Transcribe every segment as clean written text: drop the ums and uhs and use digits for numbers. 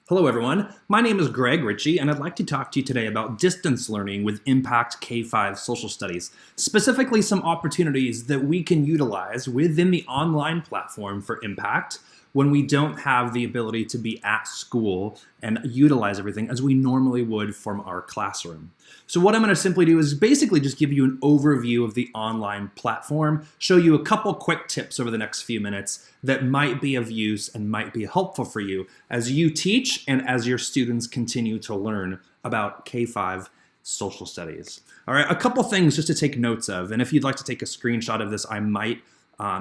Hello everyone, my name is Greg Ritchie and I'd like to talk to you today about distance learning with Impact K-5 Social Studies, specifically some opportunities that we can utilize within the online platform for Impact when we don't have the ability to be at school and utilize everything as we normally would from our classroom. So what I'm going to simply do is basically just give you an overview of the online platform, show you a couple quick tips over the next few minutes that might be of use and might be helpful for you as you teach and as your students continue to learn about K-5 social studies. All right, a couple things just to take notes of, and if you'd like to take a screenshot of this, I might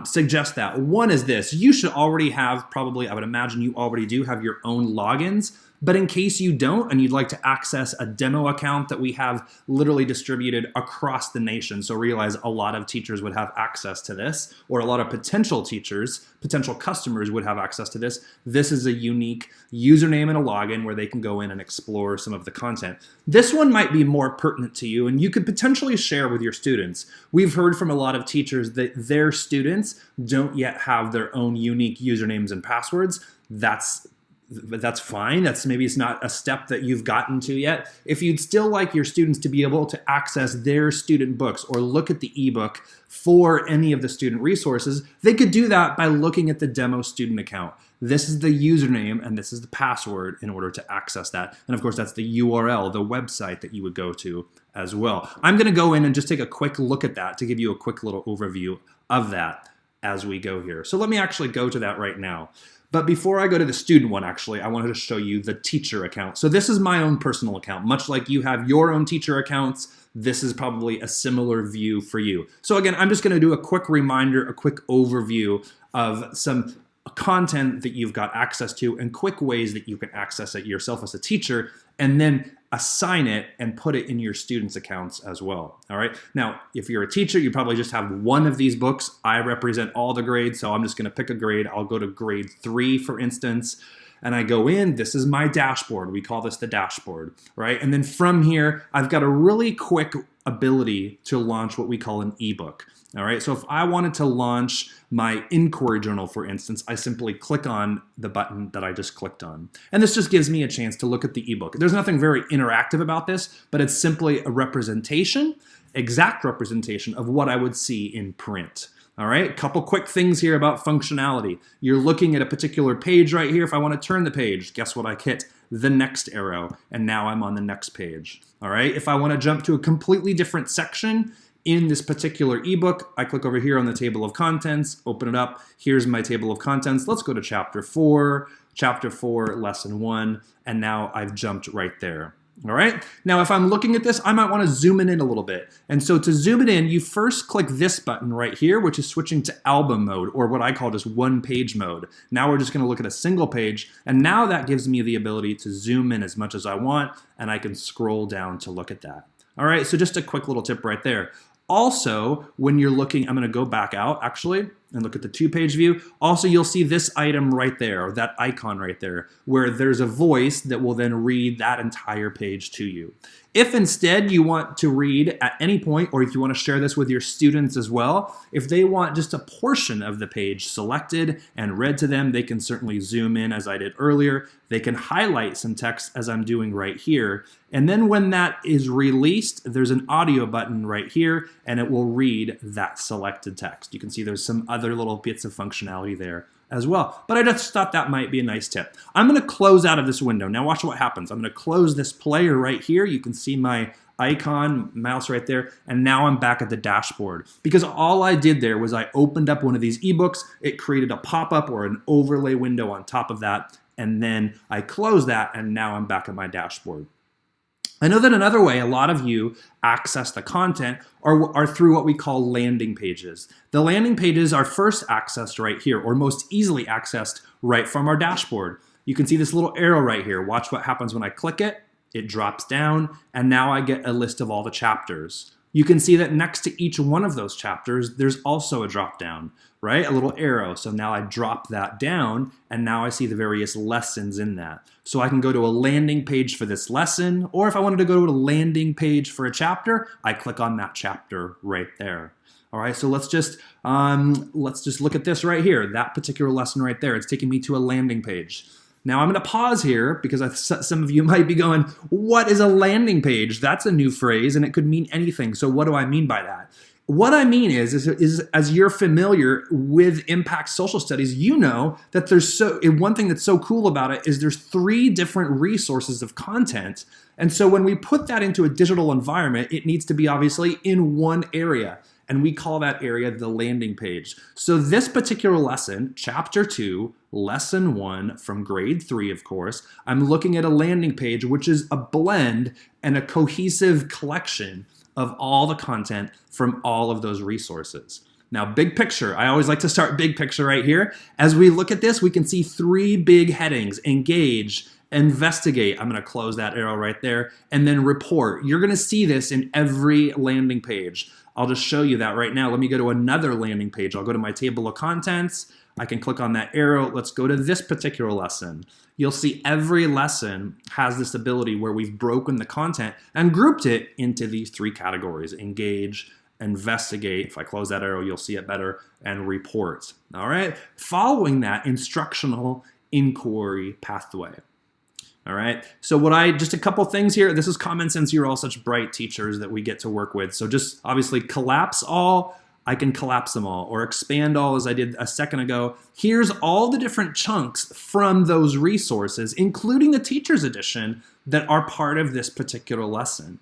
suggest that. One is this: you should already have, probably, I would imagine you already do have your own logins, but in case you don't and you'd like to access a demo account that we have literally distributed across the nation, so realize a lot of teachers would have access to this, or a lot of potential teachers, potential customers would have access to this. This is a unique username and a login where they can go in and explore some of the content. This one might be more pertinent to you and you could potentially share with your students. We've heard from a lot of teachers that their students don't yet have their own unique usernames and passwords. That's fine. Maybe it's not a step that you've gotten to yet. If you'd still like your students to be able to access their student books or look at the ebook for any of the student resources, they could do that by looking at the demo student account. This is the username and this is the password in order to access that. And of course, that's the URL, the website that you would go to as well. I'm going to go in and just take a quick look at that to give you a quick little overview of that as we go here. So let me actually go to that right now. But before I go to the student one, actually, I wanted to show you the teacher account. So this is my own personal account. Much like you have your own teacher accounts, this is probably a similar view for you. So again, I'm just going to do a quick reminder, a quick overview of some content that you've got access to and quick ways that you can access it yourself as a teacher, and then assign it and put it in your students' accounts as well. All right. Now, if you're a teacher, you probably just have one of these books. I represent all the grades, so I'm just going to pick a grade. I'll go to grade 3, for instance, and I go in. This is my dashboard. We call this the dashboard, right? And then from here, I've got a really quick ability to launch what we call an ebook. All right, so if I wanted to launch my inquiry journal, for instance, I simply click on the button that I just clicked on. And this just gives me a chance to look at the ebook. There's nothing very interactive about this, but it's simply a representation, exact representation of what I would see in print. All right, a couple quick things here about functionality. You're looking at a particular page right here. If I want to turn the page, guess what? I hit the next arrow, and now I'm on the next page. All right, if I want to jump to a completely different section in this particular ebook, I click over here on the table of contents, open it up. Here's my table of contents. Let's go to chapter 4, lesson 1, and now I've jumped right there. All right. Now, if I'm looking at this, I might want to zoom in a little bit. And so to zoom it in, you first click this button right here, which is switching to album mode, or what I call just one page mode. Now we're just going to look at a single page. And now that gives me the ability to zoom in as much as I want, and I can scroll down to look at that. All right. So just a quick little tip right there. Also, when you're looking, I'm going to go back out actually and look at the 2-page view. Also, you'll see this item right there, or that icon right there, where there's a voice that will then read that entire page to you. If instead you want to read at any point, or if you want to share this with your students as well, if they want just a portion of the page selected and read to them, they can certainly zoom in as I did earlier. They can highlight some text as I'm doing right here. And then when that is released, there's an audio button right here, and it will read that selected text. You can see there's some other little bits of functionality there as well. But I just thought that might be a nice tip. I'm going to close out of this window. Now watch what happens. I'm going to close this player right here. You can see my icon, mouse right there, and now I'm back at the dashboard. Because all I did there was I opened up one of these ebooks, it created a pop-up or an overlay window on top of that, and then I closed that, and now I'm back at my dashboard. I know that another way a lot of you access the content are through what we call landing pages. The landing pages are first accessed right here, or most easily accessed right from our dashboard. You can see this little arrow right here. Watch what happens when I click it. It drops down, and now I get a list of all the chapters. You can see that next to each one of those chapters, there's also a drop down, right? A little arrow. So now I drop that down, and now I see the various lessons in that. So I can go to a landing page for this lesson, or if I wanted to go to a landing page for a chapter, I click on that chapter right there. All right, so let's just look at this right here, that particular lesson right there. It's taking me to a landing page. Now I'm going to pause here because some of you might be going, what is a landing page? That's a new phrase and it could mean anything. So what do I mean by that? What I mean is as you're familiar with impact social studies, you know that one thing that's so cool about it is there's 3 different resources of content. And so when we put that into a digital environment, it needs to be obviously in one area. And we call that area the landing page. So this particular lesson, chapter 2, lesson 1 from grade 3, of course, I'm looking at a landing page, which is a blend and a cohesive collection of all the content from all of those resources. Now, big picture, I always like to start big picture right here. As we look at this, we can see 3 big headings: engage, investigate, I'm going to close that arrow right there, and then report. You're going to see this in every landing page. I'll just show you that right now. Let me go to another landing page. I'll go to my table of contents. I can click on that arrow. Let's go to this particular lesson. You'll see every lesson has this ability where we've broken the content and grouped it into these 3 categories: engage, investigate, if I close that arrow, you'll see it better, and report. All right, following that instructional inquiry pathway. All right, so just a couple things here. This is common sense. You're all such bright teachers that we get to work with. So just obviously collapse all. I can collapse them all, or expand all as I did a second ago. Here's all the different chunks from those resources, including the teacher's edition, that are part of this particular lesson.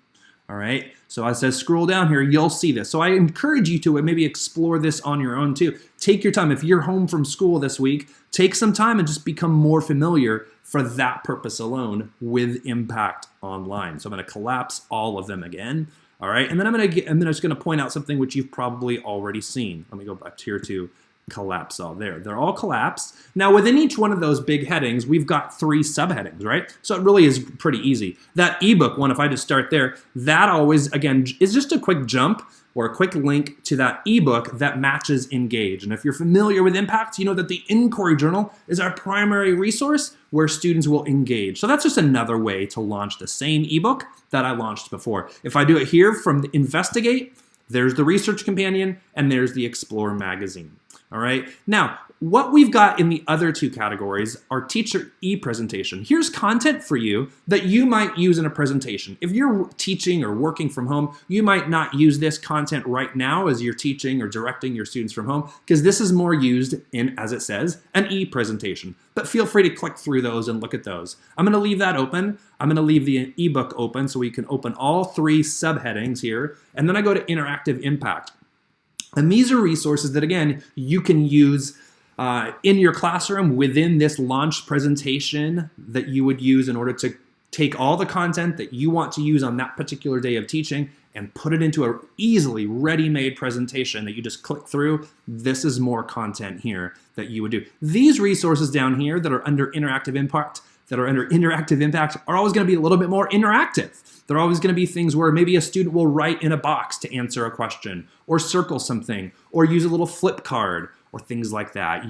All right, so as I scroll down here, you'll see this. So I encourage you to maybe explore this on your own too. Take your time. If you're home from school this week, take some time and just become more familiar for that purpose alone with Impact Online. So I'm going to collapse all of them again. All right, and then I'm just going to point out something which you've probably already seen. Let me go back here to collapse all there. They're all collapsed. Now within each one of those big headings, we've got 3 subheadings, right? So it really is pretty easy. That ebook one, if I just start there, that always, again, is just a quick jump or a quick link to that ebook that matches Engage. And if you're familiar with Impact, you know that the Inquiry Journal is our primary resource where students will engage. So that's just another way to launch the same ebook that I launched before. If I do it here from the Investigate, there's the Research Companion, and there's the Explore magazine. All right, now what we've got in the other 2 categories are teacher e-presentation. Here's content for you that you might use in a presentation. If you're teaching or working from home, you might not use this content right now as you're teaching or directing your students from home, because this is more used in, as it says, an e-presentation. But feel free to click through those and look at those. I'm going to leave that open. I'm going to leave the ebook open so we can open all 3 subheadings here. And then I go to interactive impact. And these are resources that, again, you can use in your classroom within this launch presentation that you would use in order to take all the content that you want to use on that particular day of teaching and put it into an easily ready-made presentation that you just click through. This is more content here that you would do. These resources down here that are under interactive impact, are always going to be a little bit more interactive. They're always going to be things where maybe a student will write in a box to answer a question, or circle something, or use a little flip card, or things like that.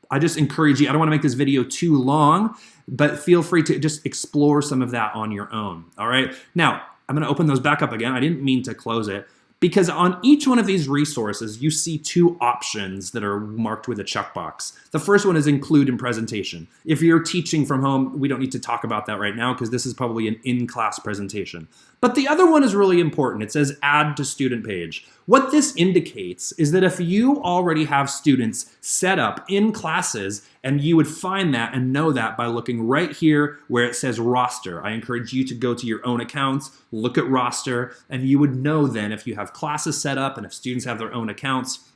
I just encourage you, I don't want to make this video too long, but feel free to just explore some of that on your own. All right, now I'm going to open those back up again. I didn't mean to close it, because on each one of these resources, you see 2 options that are marked with a checkbox. The first one is include in presentation. If you're teaching from home, we don't need to talk about that right now because this is probably an in-class presentation. But the other one is really important. It says add to student page. What this indicates is that if you already have students set up in classes, and you would find that and know that by looking right here where it says roster. I encourage you to go to your own accounts, look at roster, and you would know then if you have classes set up and if students have their own accounts,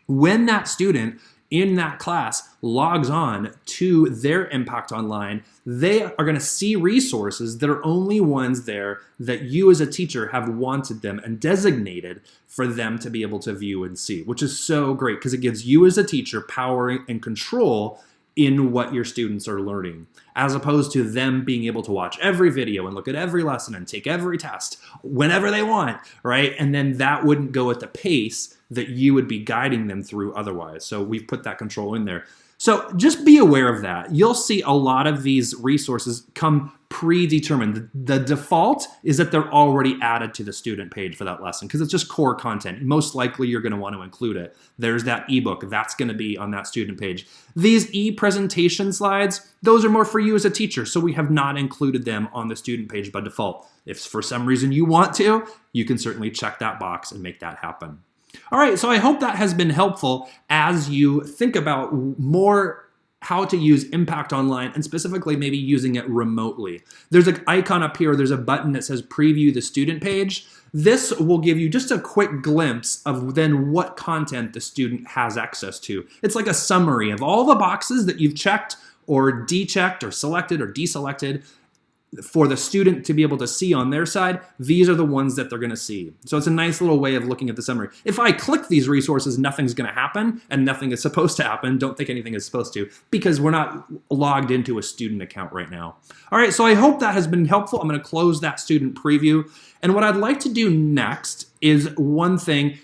when that student in that class logs on to their Impact Online, they are going to see resources that are only ones there that you as a teacher have wanted them and designated for them to be able to view and see, which is so great because it gives you as a teacher power and control in what your students are learning, as opposed to them being able to watch every video and look at every lesson and take every test whenever they want, right? And then that wouldn't go at the pace that you would be guiding them through otherwise. So we've put that control in there. So just be aware of that. You'll see a lot of these resources come predetermined. The default is that they're already added to the student page for that lesson because it's just core content. Most likely you're going to want to include it. There's that ebook. That's going to be on that student page. These e-presentation slides, those are more for you as a teacher, so we have not included them on the student page by default. If for some reason you want to, you can certainly check that box and make that happen. All right, so I hope that has been helpful as you think about more how to use Impact Online and specifically maybe using it remotely. There's an icon up here, there's a button that says preview the student page. This will give you just a quick glimpse of then what content the student has access to. It's like a summary of all the boxes that you've checked or dechecked or selected or deselected for the student to be able to see on their side. These are the ones that they're going to see. So it's a nice little way of looking at the summary. If I click these resources, nothing's going to happen and nothing is supposed to happen. Don't think anything is supposed to because we're not logged into a student account right now. All right, so I hope that has been helpful. I'm going to close that student preview. And what I'd like to do next is one thing.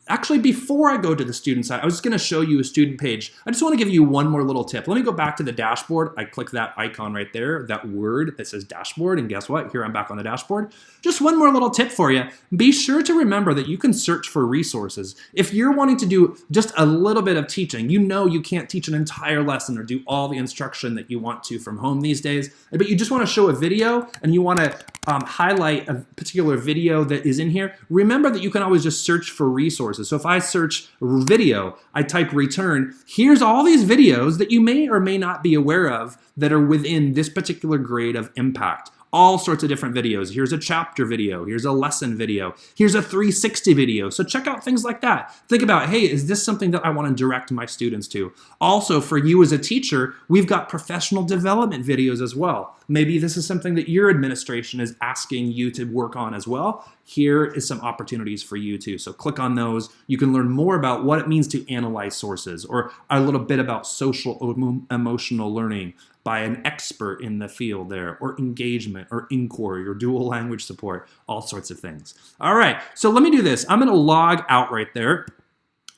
Actually, before I go to the student side, I was just going to show you a student page. I just want to give you one more little tip. Let me go back to the dashboard. I click that icon right there, that word that says dashboard, and guess what? Here I'm back on the dashboard. Just one more little tip for you. Be sure to remember that you can search for resources. If you're wanting to do just a little bit of teaching, you know you can't teach an entire lesson or do all the instruction that you want to from home these days, but you just want to show a video and you want to highlight a particular video that is in here, remember that you can always just search for resources. So if I search video, I type return, here's all these videos that you may or may not be aware of that are within this particular grade of impact. All sorts of different videos. Here's a chapter video. Here's a lesson video. Here's a 360 video. So check out things like that. Think about, hey, is this something that I want to direct my students to? Also, for you as a teacher, we've got professional development videos as well. Maybe this is something that your administration is asking you to work on as well. Here is some opportunities for you too. So click on those. You can learn more about what it means to analyze sources or a little bit about social emotional learning by an expert in the field there, or engagement, or inquiry, or dual language support, all sorts of things. All right, so let me do this. I'm gonna log out right there.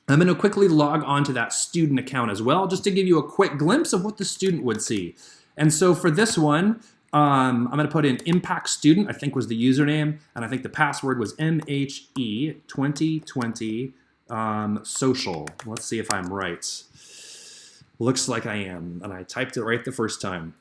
I'm gonna quickly log onto that student account as well, just to give you a quick glimpse of what the student would see. And so for this one, I'm gonna put in Impact Student, I think was the username, and I think the password was MHE2020 social. Let's see if I'm right. Looks like I am, and I typed it right the first time.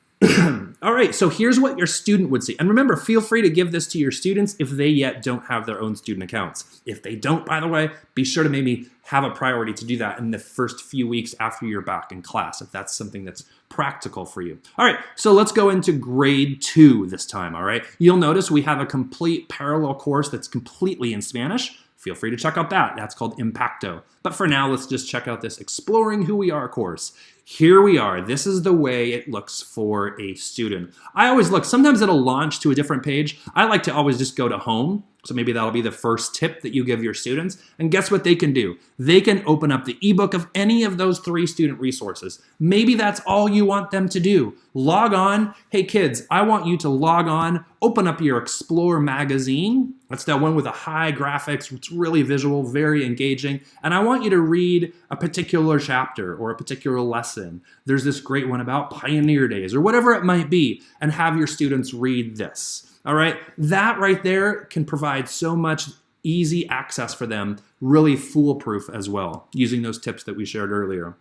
All right, so here's what your student would see. And remember, feel free to give this to your students if they yet don't have their own student accounts. If they don't, by the way, be sure to maybe have a priority to do that in the first few weeks after you're back in class, if that's something that's practical for you. All right, so let's go into grade 2 this time, all right? You'll notice we have a complete parallel course that's completely in Spanish. Feel free to check out that. That's called Impacto. But for now, let's just check out this Exploring Who We Are course. Here we are. This is the way it looks for a student. I always look, sometimes it'll launch to a different page. I like to always just go to home. So maybe that'll be the first tip that you give your students. And guess what they can do? They can open up the ebook of any of those 3 student resources. Maybe that's all you want them to do. Log on. Hey kids, I want you to log on, open up your Explore magazine. That's that one with the high graphics. It's really visual, very engaging. And I want you to read a particular chapter or a particular lesson. There's this great one about Pioneer Days or whatever it might be, and have your students read this. All right, that right there can provide so much easy access for them, really foolproof as well, using those tips that we shared earlier.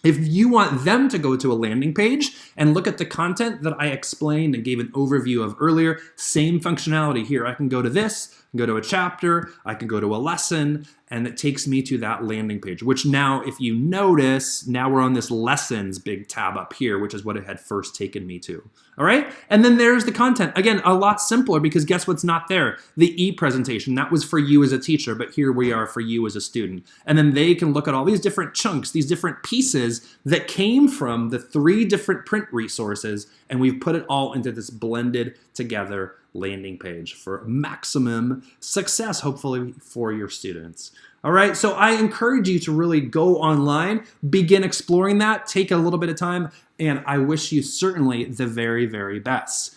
If you want them to go to a landing page and look at the content that I explained and gave an overview of earlier, same functionality here. I can go to this, go to a chapter, I can go to a lesson, and it takes me to that landing page, which now, if you notice, now we're on this lessons big tab up here, which is what it had first taken me to. All right, and then there's the content. Again, a lot simpler because guess what's not there? The e-presentation, that was for you as a teacher, but here we are for you as a student. And then they can look at all these different chunks, these different pieces that came from the 3 different print resources, and we've put it all into this blended together landing page for maximum success, hopefully, for your students. All right, so I encourage you to really go online, begin exploring that, take a little bit of time, and I wish you certainly the very, very best.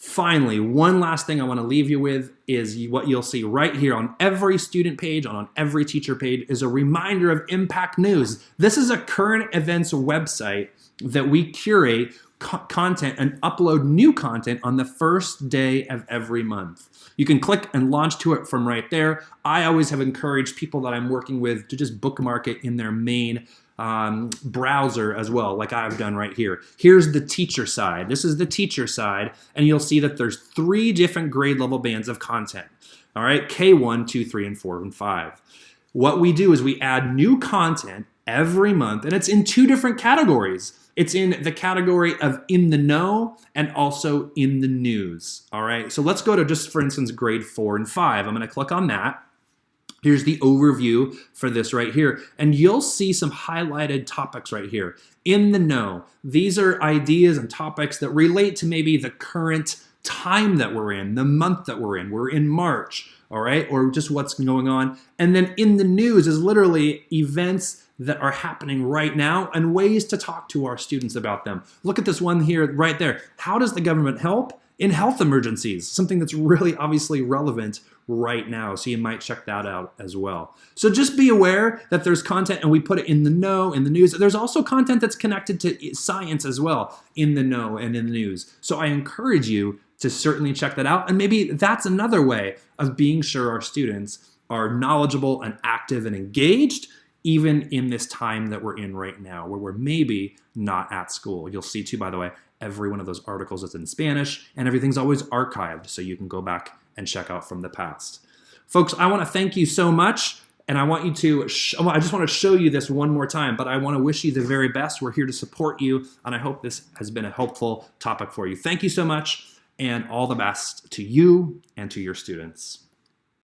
Finally, one last thing I want to leave you with is what you'll see right here on every student page, on every teacher page, is a reminder of Impact News. This is a current events website that we curate content and upload new content on the first day of every month. You can click and launch to it from right there. I always have encouraged people that I'm working with to just bookmark it in their main browser as well, like I've done right here. Here's the teacher side. This is the teacher side, and you'll see that there's 3 different grade level bands of content. All right, K1, 2, 3, and 4, and 5. What we do is we add new content every month, and it's in 2 different categories. It's in the category of in the know and also in the news. All right, so let's go to just, for instance, grade 4 and 5. I'm going to click on that. Here's the overview for this right here. And you'll see some highlighted topics right here. In the know. These are ideas and topics that relate to maybe the current time that we're in, the month that we're in. We're in March, all right? Or just what's going on. And then in the news is literally events that are happening right now and ways to talk to our students about them. Look at this one here right there. How does the government help in health emergencies? Something that's really obviously relevant right now, so you might check that out as well. So just be aware that there's content and we put it in the know, in the news. There's also content that's connected to science as well, in the know and in the news. So I encourage you to certainly check that out, and maybe that's another way of being sure our students are knowledgeable and active and engaged, even in this time that we're in right now, where we're maybe not at school. You'll see too, by the way, every one of those articles is in Spanish, and everything's always archived, so you can go back and check out from the past. Folks, I want to thank you so much, and I want you to, I just want to show you this one more time, but I want to wish you the very best. We're here to support you, and I hope this has been a helpful topic for you. Thank you so much, and all the best to you and to your students.